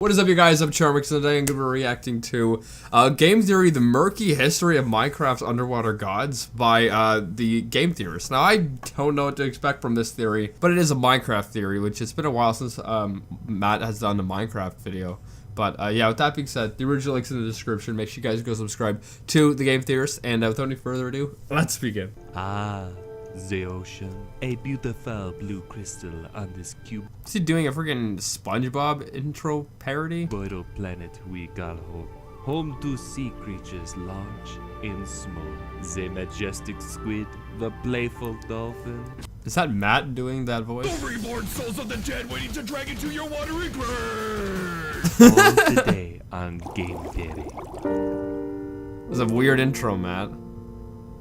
What is up, you guys? I'm Charmx, and today I'm going to be reacting to Game Theory, The Murky History of Minecraft's Underwater Gods by the Game Theorist. Now, I don't know what to expect from this theory, but it is a Minecraft theory, which it's been a while since Matt has done a Minecraft video. But yeah, with that being said, the original link's in the description. Make sure you guys go subscribe to the Game Theorist, and without any further ado, let's begin. The ocean, a beautiful blue crystal on this cube. Is he doing a freaking SpongeBob intro parody? Vital planet we call home. Home to sea creatures large and small. The majestic squid, the playful dolphin. Is that Matt doing that voice? The reborn souls of the dead waiting to drag into your watery grave. All today on Game Theory. It was a weird intro, Matt.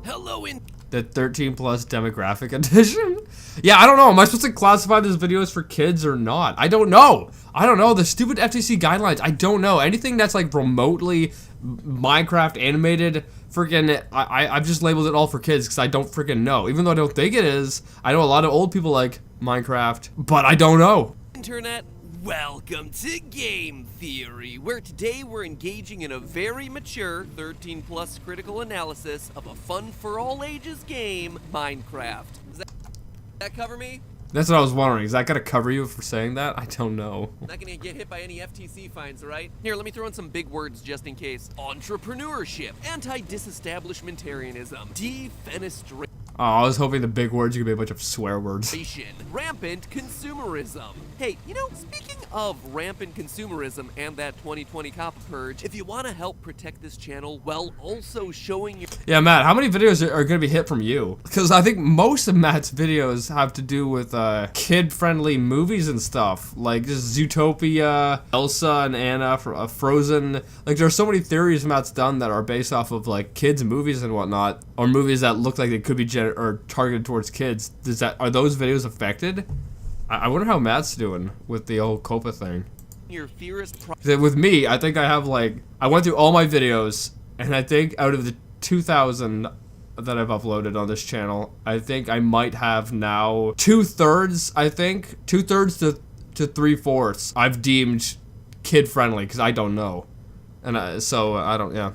Hello in The 13 plus demographic edition? Yeah, I don't know. Am I supposed to classify this video as for kids or not? I don't know. The stupid FTC guidelines. I don't know. Anything that's like remotely Minecraft animated, freaking, I've just labeled it all for kids because I don't freaking know. Even though I don't think it is. I know a lot of old people like Minecraft, but I don't know. internet. Welcome to Game Theory, where today we're engaging in a very mature 13 plus critical analysis of a fun for all ages game, Minecraft. Does that cover me? That's what I was wondering. Is that gonna cover you for saying that? I don't know. Not gonna get hit by any FTC fines, right? Here, let me throw in some big words just in case. Entrepreneurship, anti-disestablishmentarianism, defenestration, Oh, I was hoping the big words could be a bunch of swear words. rampant consumerism. Hey, you know, speaking of rampant consumerism and that 2020 copy purge, if you want to help protect this channel while also showing your... Yeah, Matt, how many videos are going to be hit from you? Because I think most of Matt's videos have to do with kid-friendly movies and stuff. Like just Zootopia, Elsa and Anna, Frozen. Like there's so many theories Matt's done that are based off of like kids' movies and whatnot. Or movies that look like they could be targeted towards kids. Are those videos affected? I wonder how Matt's doing with the whole Copa thing. Your theorist With me, I think I have like, I went through all my videos, and I think out of the 2,000 that I've uploaded on this channel, I think I might have now 2/3, I think, 2/3 to 3/4 I've deemed kid-friendly, because I don't know. And so, I don't know.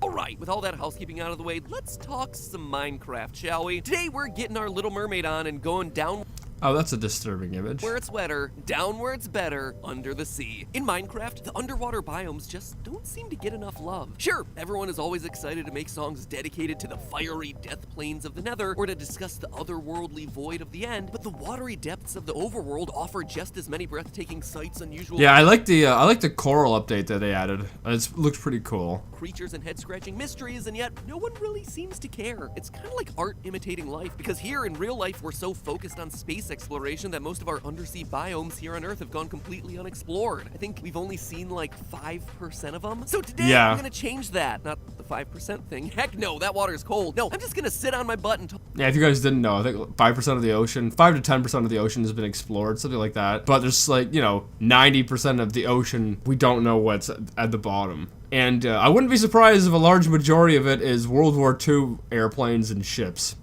Alright, with all that housekeeping out of the way, let's talk some Minecraft, shall we? Today we're getting our Little Mermaid on and going down Oh, that's a disturbing image. where it's wetter, down where it's better, under the sea. In Minecraft, the underwater biomes just don't seem to get enough love. Sure, everyone is always excited to make songs dedicated to the fiery death plains of the Nether, or to discuss the otherworldly void of the end, but the watery depths of the overworld offer just as many breathtaking sights, unusual... Yeah, I like the coral update that they added. It looks pretty cool. ...creatures and head-scratching mysteries, and yet no one really seems to care. It's kind of like art imitating life, because here in real life, we're so focused on space exploration that most of our undersea biomes here on Earth have gone completely unexplored. I think we've only seen like 5% of them. So today I'm gonna change that. Not the 5% thing. Heck no, that water is cold. No, I'm just gonna sit on my butt and talk. Yeah, if you guys didn't know, I think 5% of the ocean, 5 to 10% of the ocean has been explored, something like that. But there's like, 90% of the ocean, we don't know what's at the bottom. And I wouldn't be surprised if a large majority of it is World War II airplanes and ships.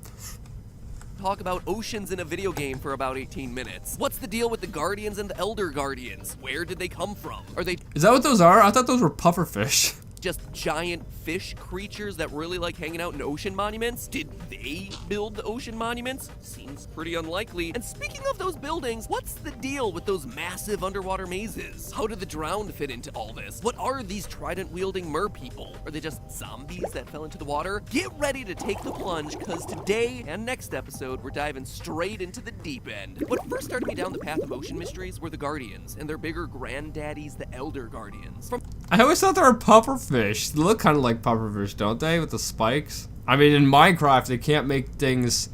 Talk about oceans in a video game for about 18 minutes. What's the deal with the Guardians and the Elder Guardians? Where did they come from? Are they Is that what those are? I thought those were pufferfish. just giant fish creatures that really like hanging out in ocean monuments? Did they build the ocean monuments? Seems pretty unlikely. And speaking of those buildings, what's the deal with those massive underwater mazes? How do the drowned fit into all this? What are these trident-wielding mer people? Are they just zombies that fell into the water? Get ready to take the plunge, because today and next episode, we're diving straight into the deep end. What first started me down the path of ocean mysteries were the Guardians, and their bigger granddaddies, the Elder Guardians. I always thought they were pufferfish. They look kind of like pufferfish, don't they, with the spikes? I mean, in Minecraft, they can't make things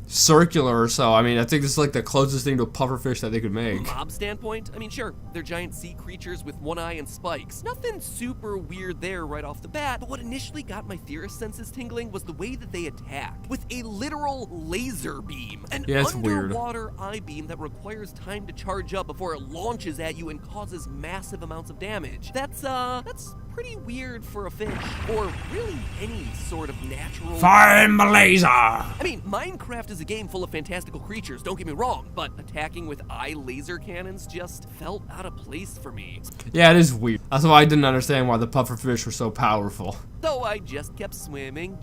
circular, so I mean, I think this is like the closest thing to a pufferfish that they could make. Mob standpoint, I mean, sure, they're giant sea creatures with one eye and spikes. Nothing super weird there right off the bat, but what initially got my theorist senses tingling was the way that they attack. With a literal laser beam. An underwater eye beam that requires time to charge up before it launches at you and causes massive amounts of damage. That's pretty weird for a fish, or really any sort of natural... Find the laser! I mean, Minecraft is a game full of fantastical creatures, don't get me wrong, but attacking with eye laser cannons just felt out of place for me. Yeah, it is weird. That's why I didn't understand why the pufferfish were so powerful. So I just kept swimming,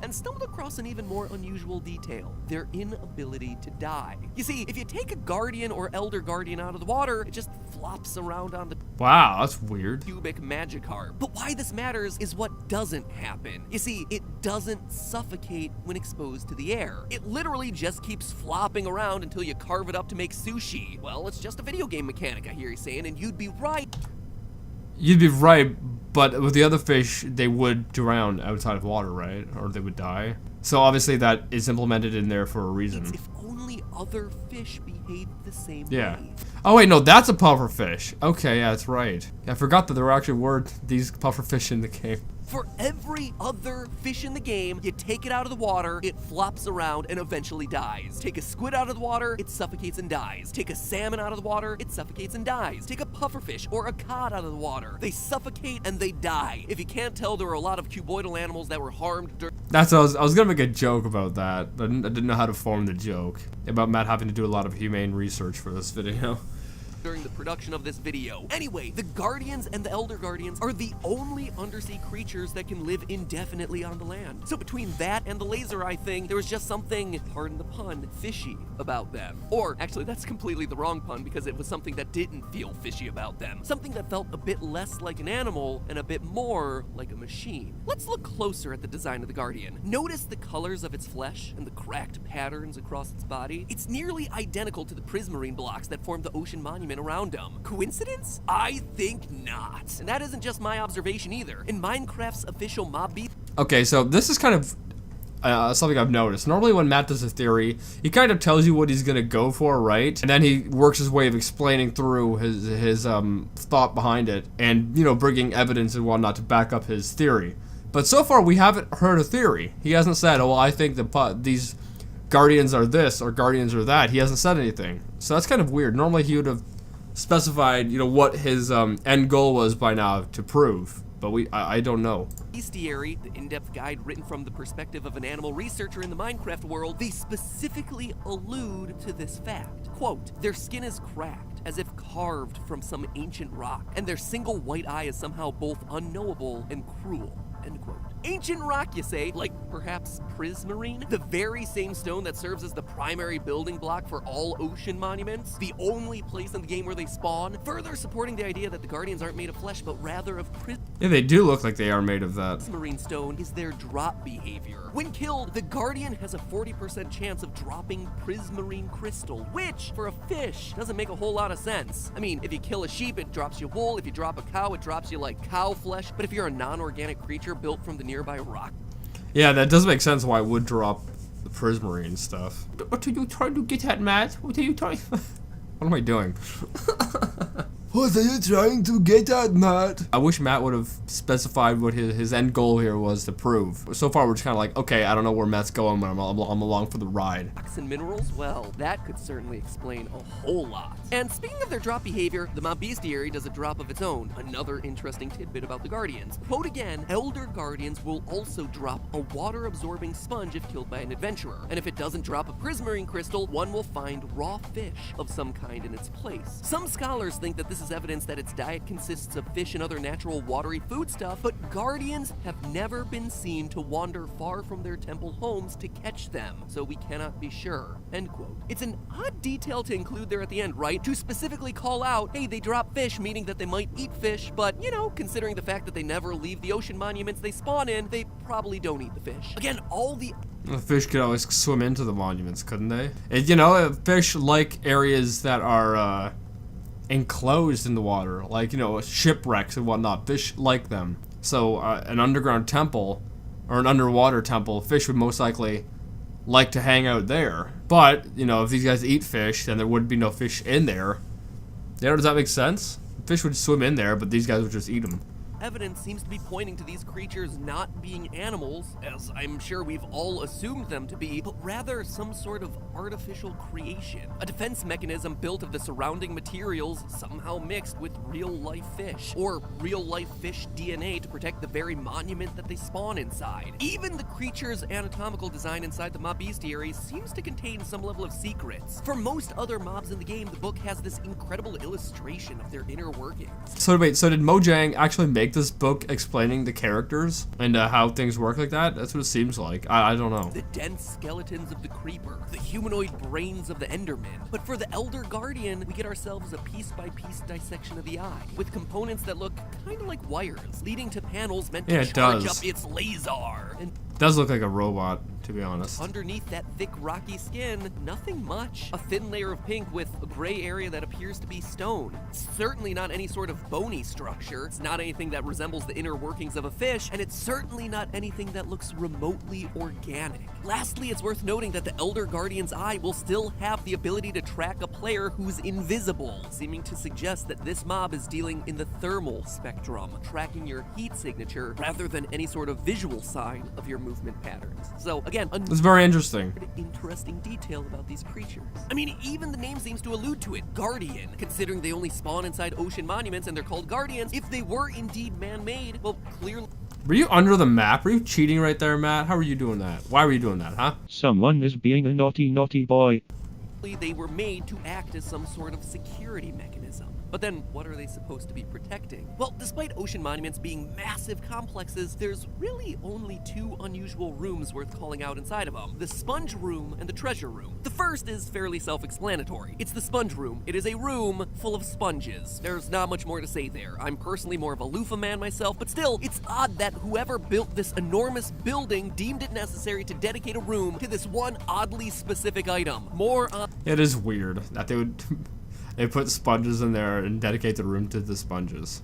and stumbled across an even more unusual detail: their inability to die. You see, if you take a guardian or elder guardian out of the water, it just flops around on the Wow, that's weird. cubic Magikarp. But why this matters is what doesn't happen. You see, it doesn't suffocate when exposed to the air. It literally just keeps flopping around until you carve it up to make sushi. Well, it's just a video game mechanic, I hear you saying, and you'd be right. You'd be right, but with the other fish, they would drown outside of water, right? Or they would die. So obviously that is implemented in there for a reason. If only other fish behaved the same Yeah. way. Oh wait, no, that's a pufferfish. Okay, yeah, that's right. I forgot that there actually were these pufferfish in the game. For every other fish in the game, you take it out of the water, it flops around and eventually dies. Take a squid out of the water, it suffocates and dies. Take a salmon out of the water, it suffocates and dies. Take a pufferfish or a cod out of the water, they suffocate and they die. If you can't tell, there were a lot of cuboidal animals that were harmed during... That's what I was gonna make a joke about that, but I didn't know how to form the joke. About Matt having to do a lot of humane research for this video. during the production of this video. Anyway, the Guardians and the Elder Guardians are the only undersea creatures that can live indefinitely on the land. So between that and the laser eye thing, there was just something, pardon the pun, fishy about them. Or, actually, that's completely the wrong pun because it was something that didn't feel fishy about them. Something that felt a bit less like an animal and a bit more like a machine. Let's look closer at the design of the Guardian. Notice the colors of its flesh and the cracked patterns across its body. It's nearly identical to the prismarine blocks that form the ocean monument around them. Coincidence? I think not. And that isn't just my observation either. In Minecraft's official mob beat... Okay, so this is kind of something I've noticed. Normally when Matt does a theory, he kind of tells you what he's gonna go for, right? And then he works his way of explaining through his thought behind it, and, you know, bringing evidence and whatnot to back up his theory. But so far, we haven't heard a theory. He hasn't said, oh, well, I think these Guardians are this, or Guardians are that. He hasn't said anything. So that's kind of weird. Normally he would have specified, you know, what his end goal was by now to prove. But I don't know. Bestiary, the in-depth guide written from the perspective of an animal researcher in the Minecraft world, they specifically allude to this fact. Quote, their skin is cracked, as if carved from some ancient rock, and their single white eye is somehow both unknowable and cruel. End quote. Ancient rock, you say? Like perhaps prismarine? The very same stone that serves as the primary building block for all ocean monuments? The only place in the game where they spawn? Further supporting the idea that the Guardians aren't made of flesh, but rather of Yeah, they do look like they are made of that. prismarine stone is their drop behavior. When killed, the Guardian has a 40% chance of dropping prismarine crystal, which, for a fish, doesn't make a whole lot of sense. I mean, if you kill a sheep, it drops you wool. If you drop a cow, it drops you, like, cow flesh. But if you're a non-organic creature built from the nearby rock... Yeah, that does make sense why it would drop the prismarine stuff. What are you trying to get at, Matt? What are you trying... What am I doing? What are you trying to get at, Matt? I wish Matt would have specified what his end goal here was to prove. So far, we're just kind of like, okay, I don't know where Matt's going, but I'm along for the ride. Rocks and minerals? Well, that could certainly explain a whole lot. And speaking of their drop behavior, the mob bestiary does a drop of its own. Another interesting tidbit about the Guardians. Quote again, Elder Guardians will also drop a water-absorbing sponge if killed by an adventurer. And if it doesn't drop a prismarine crystal, one will find raw fish of some kind in its place. Some scholars think that this is evidence that its diet consists of fish and other natural watery foodstuff, but Guardians have never been seen to wander far from their temple homes to catch them, so we cannot be sure. End quote. It's an odd detail to include there at the end, right? To specifically call out, hey, they drop fish, meaning that they might eat fish, but, you know, considering the fact that they never leave the ocean monuments they spawn in, they probably don't eat the fish. Again, all the... The fish could always swim into the monuments, couldn't they? You know, fish like areas that are, enclosed in the water, like, you know, shipwrecks and whatnot. Fish like them. So an underground temple or an underwater temple, fish would most likely like to hang out there. But, you know, if these guys eat fish, then there would be no fish in there. You know, does that make sense? Fish would swim in there, but these guys would just eat them. evidence seems to be pointing to these creatures not being animals, as I'm sure we've all assumed them to be, but rather some sort of artificial creation. A defense mechanism built of the surrounding materials somehow mixed with real-life fish, or real-life fish DNA to protect the very monument that they spawn inside. Even the creature's anatomical design inside the mob bestiary seems to contain some level of secrets. For most other mobs in the game, the book has this incredible illustration of their inner workings. So wait, so did Mojang actually make this book explaining the characters and how things work like that? That's what it seems like. I don't know. The dense skeletons of the creeper, the humanoid brains of the Enderman. But for the Elder Guardian, we get ourselves a piece-by-piece dissection of the eye, with components that look kind of like wires, leading to panels meant to charge up its laser. And does look like a robot, to be honest. underneath that thick, rocky skin, nothing much. A thin layer of pink with a gray area that appears to be stone. It's certainly not any sort of bony structure. It's not anything that resembles the inner workings of a fish, and it's certainly not anything that looks remotely organic. Lastly, it's worth noting that the Elder Guardian's eye will still have the ability to track a player who's invisible, seeming to suggest that this mob is dealing in the thermal spectrum, tracking your heat signature rather than any sort of visual sign of your movement patterns. So again, It's very interesting. Interesting detail about these creatures. I mean, even the name seems to allude to it, Guardian. Considering they only spawn inside ocean monuments and they're called guardians, if they were indeed man-made, well, clearly Were you under the map? Were you cheating right there, Matt? How were you doing that? Why were you doing that, huh? Someone is being a naughty, naughty boy. they were made to act as some sort of security mechanism. But then, what are they supposed to be protecting? Well, despite ocean monuments being massive complexes, there's really only two unusual rooms worth calling out inside of them: the sponge room and the treasure room. The first is fairly self-explanatory. It's the sponge room. It is a room full of sponges. There's not much more to say there. I'm personally more of a loofah man myself, but still, it's odd that whoever built this enormous building deemed it necessary to dedicate a room to this one oddly specific item. More on It is weird that they would they put sponges in there and dedicate the room to the sponges.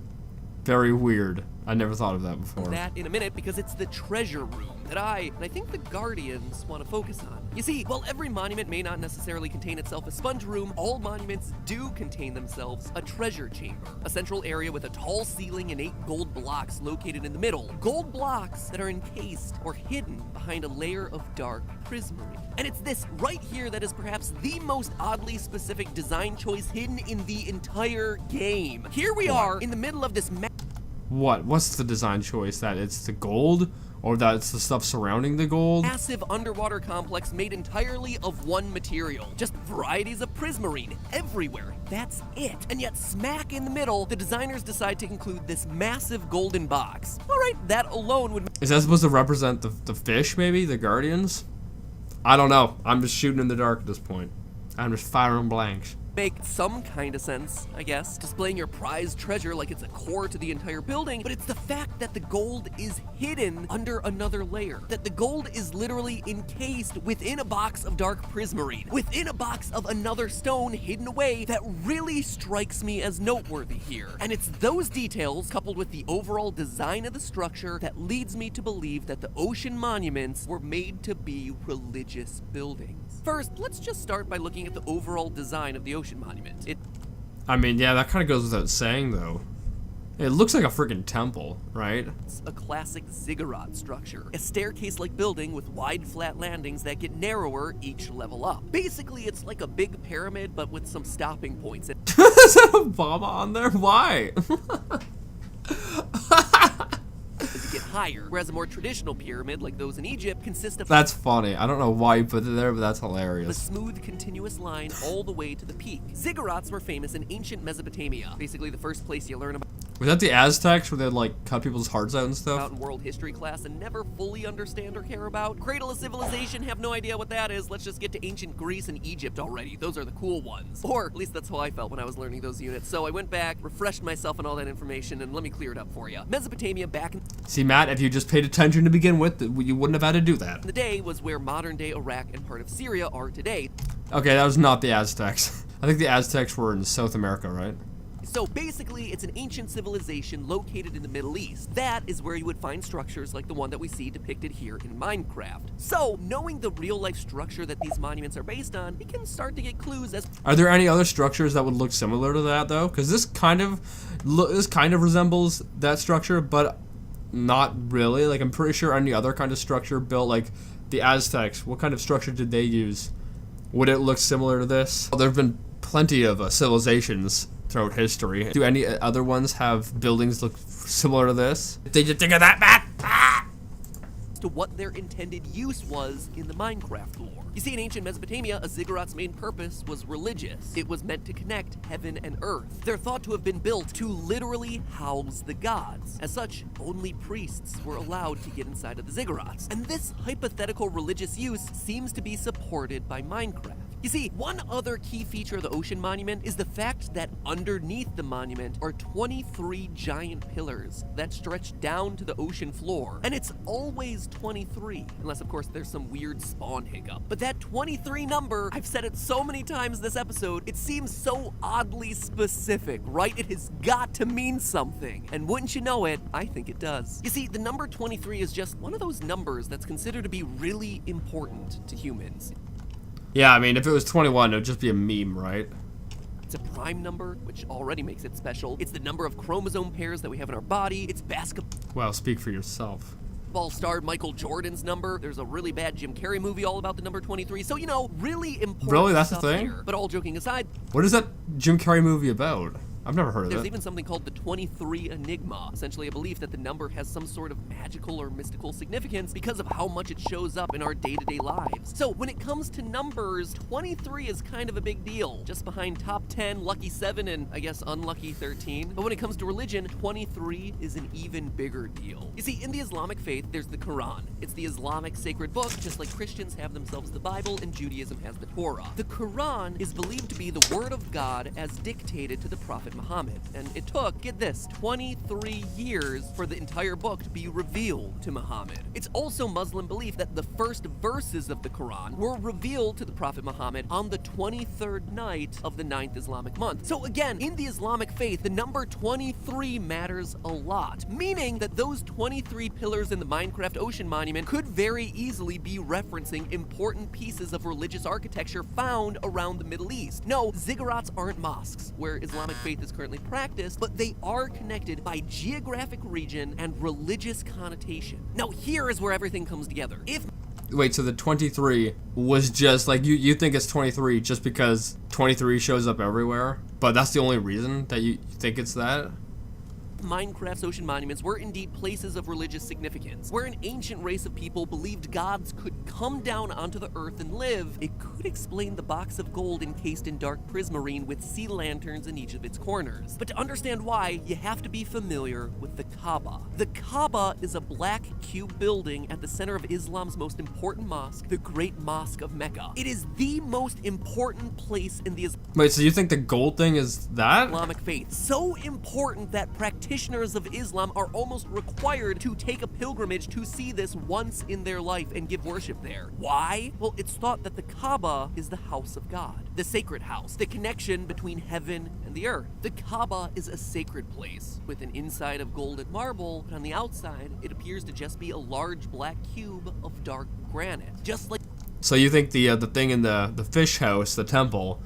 Very weird. I never thought of that before. that in a minute, because it's the treasure room that I think the Guardians want to focus on. You see, while every monument may not necessarily contain itself a sponge room, all monuments do contain themselves a treasure chamber, a central area with a tall ceiling and 8 gold blocks located in the middle. Gold blocks that are encased or hidden behind a layer of dark prismarine. And it's this right here that is perhaps the most oddly specific design choice hidden in the entire game. Here we are in the middle of this What? What's the design choice? That it's the gold? Or that it's the stuff surrounding the gold? massive underwater complex made entirely of one material. Just varieties of prismarine everywhere. That's it. And yet, smack in the middle, the designers decide to include this massive golden box. Alright, that alone would Is that supposed to represent the fish, maybe? The Guardians? I don't know. I'm just shooting in the dark at this point. I'm just firing blanks. make some kind of sense, I guess, displaying your prized treasure like it's a core to the entire building, but it's the fact that the gold is hidden under another layer, that the gold is literally encased within a box of dark prismarine, within a box of another stone hidden away, that really strikes me as noteworthy here. And it's those details, coupled with the overall design of the structure, that leads me to believe that the ocean monuments were made to be religious buildings. First, let's just start by looking at the overall design of the ocean monument. I mean, yeah, that kind of goes without saying, though. It looks like a freaking temple, right? It's a classic ziggurat structure, a staircase-like building with wide, flat landings that get narrower each level up. Basically, it's like a big pyramid, but with some stopping points. Is that Obama on there? Why? As you get higher, whereas a more traditional pyramid, like those in Egypt, consists of That's funny. I don't know why you put it there, but that's a hilarious. smooth, continuous line all the way to the peak. Ziggurats were famous in ancient Mesopotamia, basically the first place you learn about Was that the Aztecs where they'd like cut people's hearts out and stuff? in world history class and never fully understand or care about. Cradle of civilization, have no idea what that is. Let's just get to ancient Greece and Egypt already. Those are the cool ones. Or at least that's how I felt when I was learning those units. So I went back, refreshed myself on all that information, and let me clear it up for you. Mesopotamia back in See, Matt, if you just paid attention to begin with, you wouldn't have had to do that. the day was where modern-day Iraq and part of Syria are today. Okay, that was not the Aztecs. I think the Aztecs were in South America, right? So basically, it's an ancient civilization located in the Middle East. That is where you would find structures like the one that we see depicted here in Minecraft. So, knowing the real-life structure that these monuments are based on, we can start to get clues as... Are there any other structures that would look similar to that, though? Because this kind of resembles that structure, but not really. Like, I'm pretty sure any other kind of structure built, like the Aztecs, what kind of structure did they use? Would it look similar to this? There have been plenty of civilizations throughout history. Do any other ones have buildings look similar to this? Did you think of that, Matt? to what their intended use was in the Minecraft lore. You see, in ancient Mesopotamia, a ziggurat's main purpose was religious. It was meant to connect heaven and earth. They're thought to have been built to literally house the gods. As such, only priests were allowed to get inside of the ziggurats. And this hypothetical religious use seems to be supported by Minecraft. You see, one other key feature of the ocean monument is the fact that underneath the monument are 23 giant pillars that stretch down to the ocean floor. And it's always 23, unless of course there's some weird spawn hiccup. But that 23 number, I've said it so many times this episode, it seems so oddly specific, right? It has got to mean something. And wouldn't you know it, I think it does. You see, the number 23 is just one of those numbers that's considered to be really important to humans. Yeah, I mean, if it was 21, it would just be a meme, right? It's a prime number, which already makes it special. It's the number of chromosome pairs that we have in our body. It's basketball Well, speak for yourself. star Michael Jordan's number. There's a really bad Jim Carrey movie all about the number 23. So, you know, really important Really? That's the stuff thing? here. But all joking aside, What is that Jim Carrey movie about? I've never heard of there's it. even something called the 23 Enigma, essentially a belief that the number has some sort of magical or mystical significance because of how much it shows up in our day-to-day lives. So when it comes to numbers, 23 is kind of a big deal, just behind top 10, lucky 7, and I guess unlucky 13. But when it comes to religion, 23 is an even bigger deal. You see, in the Islamic faith, there's the Quran. It's the Islamic sacred book, just like Christians have themselves the Bible and Judaism has the Torah. The Quran is believed to be the word of God as dictated to the Prophet Muhammad, and it took, get this, 23 years for the entire book to be revealed to Muhammad. It's also Muslim belief that the first verses of the Quran were revealed to the Prophet Muhammad on the 23rd night of the 9th Islamic month. So again, in the Islamic faith, the number 23 matters a lot, meaning that those 23 pillars in the Minecraft Ocean Monument could very easily be referencing important pieces of religious architecture found around the Middle East. No, ziggurats aren't mosques, where Islamic faith is currently practiced, but they are connected by geographic region and religious connotation. Now here is where everything comes together. Wait, so the 23 was just like, you think it's 23 just because 23 shows up everywhere? But that's the only reason that you think it's that? Minecraft's ocean monuments were indeed places of religious significance. Where an ancient race of people believed gods could come down onto the earth and live, it could explain the box of gold encased in dark prismarine with sea lanterns in each of its corners. But to understand why, you have to be familiar with the Kaaba. The Kaaba is a black cube building at the center of Islam's most important mosque, the Great Mosque of Mecca. It is the most important place in the Wait, so you think the gold thing is that? Islamic faith. So important that practitioners of Islam are almost required to take a pilgrimage to see this once in their life and give worship there. Why? Well, it's thought that the Kaaba is the house of God, the sacred house, the connection between heaven and the earth. The Kaaba is a sacred place with an inside of gold and marble, but on the outside, it appears to just be a large black cube of dark granite. Just like... So you think the thing in the fish house, the temple,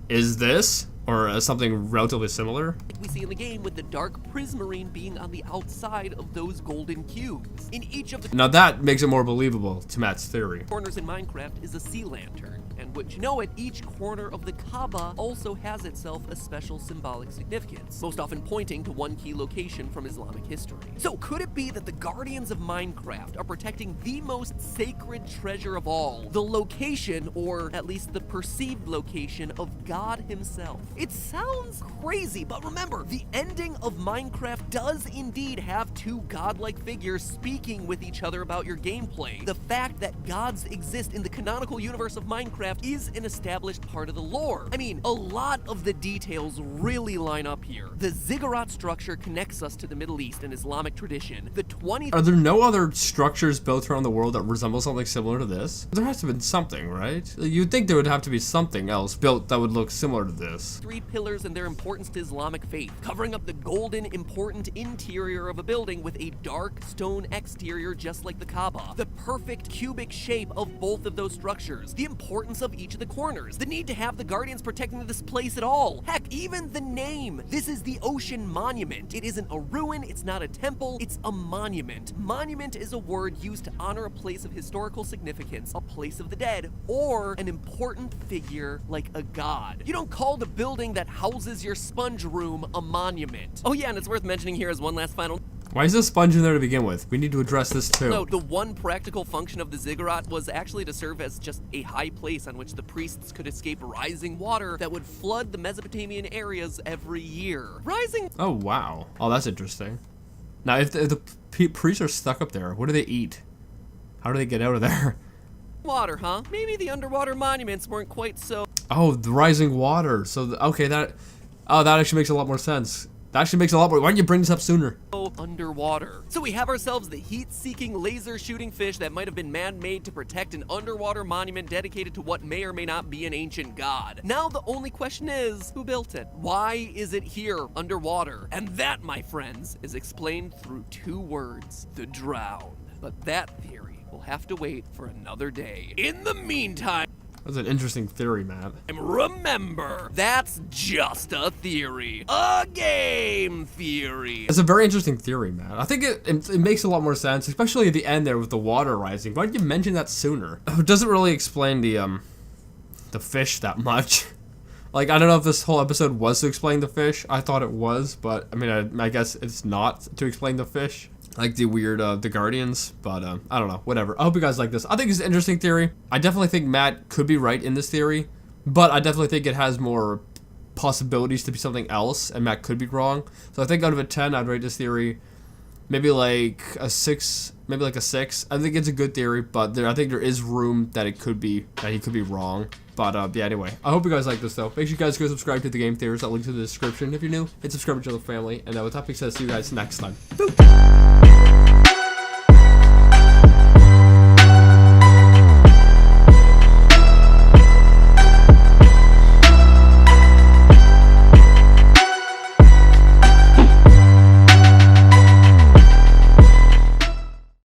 is this? Or something relatively similar? Like we see in the game with the dark prismarine being on the outside of those golden cubes. In each of the Now that makes it more believable to Matt's theory. corners in Minecraft is a sea lantern. And wouldn't you know it, each corner of the Kaaba also has itself a special symbolic significance, most often pointing to one key location from Islamic history. So could it be that the guardians of Minecraft are protecting the most sacred treasure of all, the location, or at least the perceived location, of God himself? It sounds crazy, but remember, the ending of Minecraft does indeed have two godlike figures speaking with each other about your gameplay. The fact that gods exist in the canonical universe of Minecraft Minecraft is an established part of the lore. I mean, a lot of the details really line up here. The ziggurat structure connects us to the Middle East and Islamic tradition. The 20 Are there no other structures built around the world that resemble something similar to this? There has to have been something, right? You'd think there would have to be something else built that would look similar to this. 3 pillars and their importance to Islamic faith, covering up the golden, important interior of a building with a dark stone exterior just like the Kaaba. The perfect cubic shape of both of those structures. The importance of each of the corners. The need to have the guardians protecting this place at all. Heck, even the name. This is the Ocean Monument. It isn't a ruin, it's not a temple, it's a monument. Monument is a word used to honor a place of historical significance, a place of the dead, or an important figure like a god. You don't call the building that houses your sponge room a monument. Oh yeah, and it's worth mentioning here as one last final Why is this sponge in there to begin with? We need to address this too. no, the one practical function of the ziggurat was actually to serve as just a high place on which the priests could escape rising water that would flood the Mesopotamian areas every year. Rising Oh, wow. Oh, that's interesting. Now, if the priests are stuck up there, what do they eat? How do they get out of there? water, huh? Maybe the underwater monuments weren't quite so Oh, the rising water. So, okay, that actually makes a lot more sense. That actually makes a lot more. Why didn't you bring this up sooner? underwater. So we have ourselves the heat-seeking laser-shooting fish that might have been man-made to protect an underwater monument dedicated to what may or may not be an ancient god. Now the only question is, who built it? Why is it here underwater? And that, my friends, is explained through 2 words: the drowned. But that theory will have to wait for another day. In the meantime, That's an interesting theory, Matt. remember, that's just a theory. A game theory. It's a very interesting theory, Matt. I think it makes a lot more sense, especially at the end there with the water rising. Why didn't you mention that sooner? It doesn't really explain the fish that much. Like, I don't know if this whole episode was to explain the fish. I thought it was, but I mean, I guess it's not to explain the fish. Like the weird, the Guardians, but I don't know, whatever. I hope you guys like this. I think it's an interesting theory. I definitely think Matt could be right in this theory, but I definitely think it has more possibilities to be something else, and Matt could be wrong. So I think out of a 10, I'd rate this theory maybe like a 6, maybe like a 6. I think it's a good theory, but I think there is room that he could be wrong. But yeah, anyway, I hope you guys like this though. Make sure you guys go subscribe to the Game Theories. I'll link to the description if you're new. Hit subscribe to the family, and with that being said, see you guys next time. Boop.